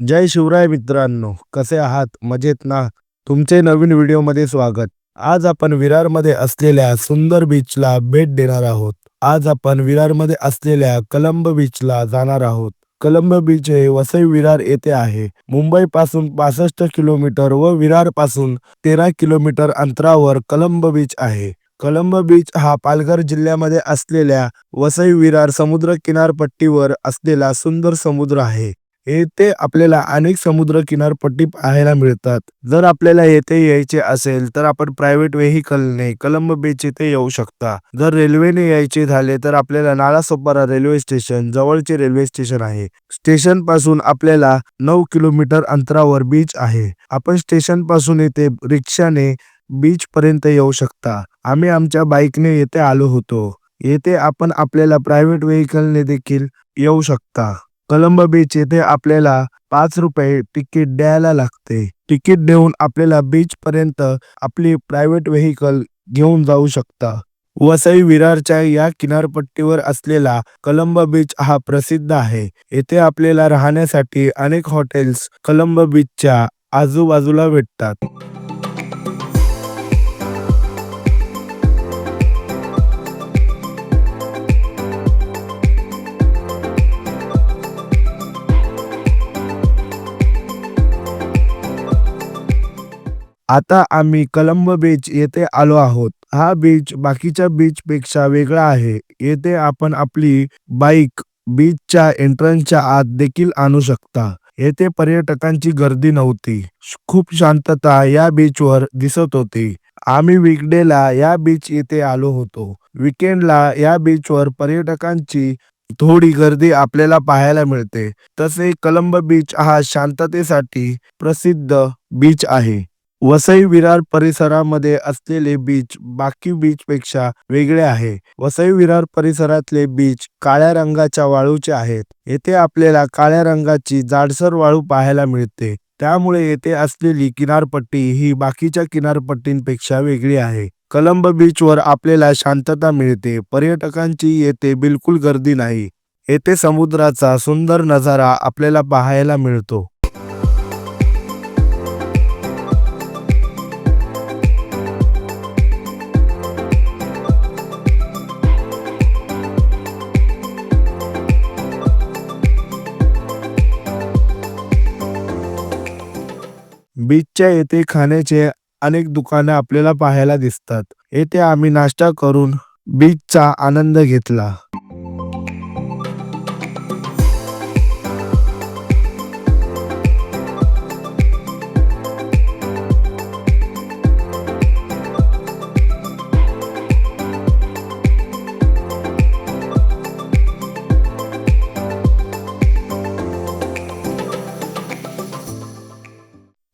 जय शिवराय मित्रांनो, कसे आहात? मजेत ना? तुमचे नवीन व्हिडिओमध्ये स्वागत. आज आपण विरारमध्ये असलेल्या सुंदर बीचला भेट देणार आहोत. आज आपण विरारमध्ये असलेल्या कलंब बीचला जाणार आहोत. कलंब बीच हे वसई विरार येथे आहे. मुंबईपासून 65 किलोमीटर व विरारपासून 13 किलोमीटर अंतरावर कलंब बीच आहे. कलंब बीच हा पालघर जिल्ह्यामध्ये असलेल्या वसई विरार समुद्र किनारपट्टीवर असलेला सुंदर समुद्र आहे. येथे आपल्याला अनेक समुद्र किनारपट्टी पाहायला मिळतात. जर आपल्याला येथे यायचे असेल तर आपण प्रायव्हेट व्हेइकलने कलंब बीच येथे येऊ शकता. जर रेल्वेने यायचे झाले तर आपल्याला नालासोपारा रेल्वे स्टेशन जवळचे रेल्वे स्टेशन आहे. स्टेशन पासून आपल्याला 9 किलोमीटर अंतरावर बीच आहे. आपण स्टेशन पासून येथे रिक्षाने बीच पर्यंत येऊ शकता. आम्ही आमच्या बाईकने येथे आलो होतो. येथे आपण आपल्याला प्रायव्हेट व्हेइकलने देखील येऊ शकता. कलंब बीच येथे आपल्याला ₹5 तिकीट द्यायला लागते. तिकीट देऊन आपल्याला बीच पर्यंत आपली प्रायव्हेट व्हेइकल घेऊन जाऊ शकता. वसई विरारच्या या किनारपट्टीवर असलेला कलंब बीच हा प्रसिद्ध आहे. येथे आपल्याला राहण्यासाठी अनेक हॉटेल्स कलंब बीचच्या आजूबाजूला भेटतात. आता आम्ही कलंब बीच येथे आलो आहोत. हा बीच बाकीच्या बीचपेक्षा वेगळा आहे. येथे आपण आपली बाईक बीचच्या एंट्रन्सच्या आत देखील आणू शकता. येथे पर्यटकांची गर्दी नव्हती. खूप शांतता या बीचवर दिसत होती. आम्ही वीकडेला या बीच येथे आलो होतो. वीकेंडला या बीचवर पर्यटकांची थोडी गर्दी आपल्याला पाहायला मिळते. तसे कलंब बीच हा शांततेसाठी प्रसिद्ध बीच आहे. वसई विरार परिसरामध्ये असलेले बीच बाकी बीचपेक्षा वेगळे आहे. वसई विरार परिसरातले बीच काळ्या रंगाच्या वाळूचे आहेत. येथे आपल्याला काळ्या रंगाची जाडसर वाळू पाहायला मिळते. त्यामुळे येथे असलेली किनारपट्टी ही बाकीच्या किनारपट्टींपेक्षा वेगळी आहे. कलंब बीचवर आपल्याला शांतता मिळते. पर्यटकांची येथे बिलकुल गर्दी नाही. येथे समुद्राचा सुंदर नजारा आपल्याला पाहायला मिळतो. बीचच्या येथे खाण्याचे अनेक दुकाने आपल्याला पाहायला दिसतात. येथे आम्ही नाश्ता करून बीचचा आनंद घेतला.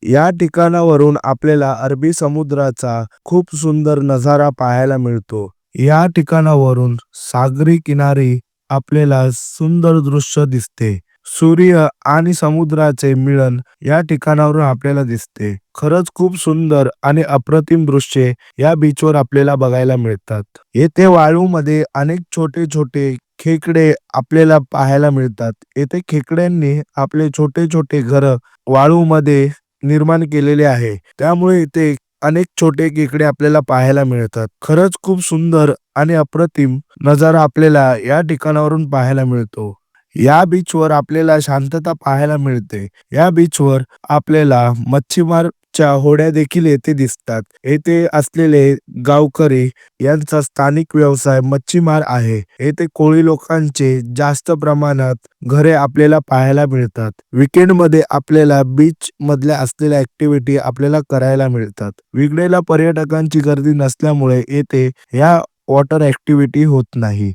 या ठिकाणावरून आपल्याला अरबी समुद्राचा खूप सुंदर नजारा पाहायला मिळतो. या ठिकाणावरून सागरी किनारी आपल्याला सुंदर दृश्य दिसते. सूर्य आणि समुद्राचे मिलन या ठिकाणावरून आपल्याला दिसते. खरंच खूप सुंदर आणि अप्रतिम दृश्ये या बीचवर आपल्याला बघायला मिळतात. येथे वाळूमध्ये अनेक छोटे छोटे खेकडे आपल्याला पाहायला मिळतात. येथे खेकड्यांनी आपले छोटे छोटे घर वाळूमध्ये निर्माण केलेले आहे. त्यामुळे इथे अनेक छोटे खेकडे आपल्याला पाहायला मिळतात. खरंच खूप सुंदर आणि अप्रतिम नजारा आपल्याला या ठिकाणावरून पाहायला मिळतो. या बीचवर आपल्याला शांतता पाहायला मिळते. या बीचवर आपल्याला मच्छीमारच्या होड्या देखील येथे दिसतात. येथे असलेले गावकरी यांचा स्थानिक व्यवसाय मच्छीमार आहे. येथे कोळी लोकांचे जास्त प्रमाणात घरे आपल्याला पाहायला मिळतात. वीकेंडमध्ये आपल्याला बीच मधल्या असलेल्या ऍक्टिव्हिटी आपल्याला करायला मिळतात. वीकडेला पर्यटकांची गर्दी नसल्यामुळे येथे या वॉटर ऍक्टिव्हिटी होत नाही.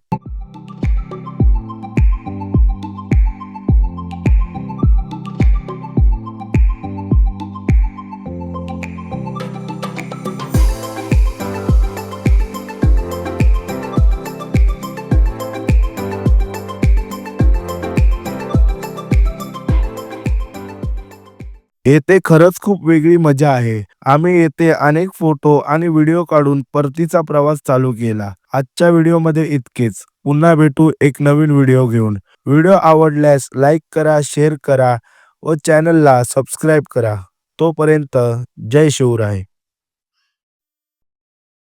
येथे खरंच खूप वेगळी मजा आहे. आम्ही येथे अनेक फोटो आणि व्हिडिओ काढून परतीचा प्रवास चालू केला. आजच्या व्हिडिओमध्ये इतकेच. पुन्हा भेटू एक नवीन व्हिडिओ घेऊन. व्हिडिओ आवडल्यास लाईक करा, शेअर करा व चॅनलला सबस्क्राईब करा. तोपर्यंत जय शिवराय.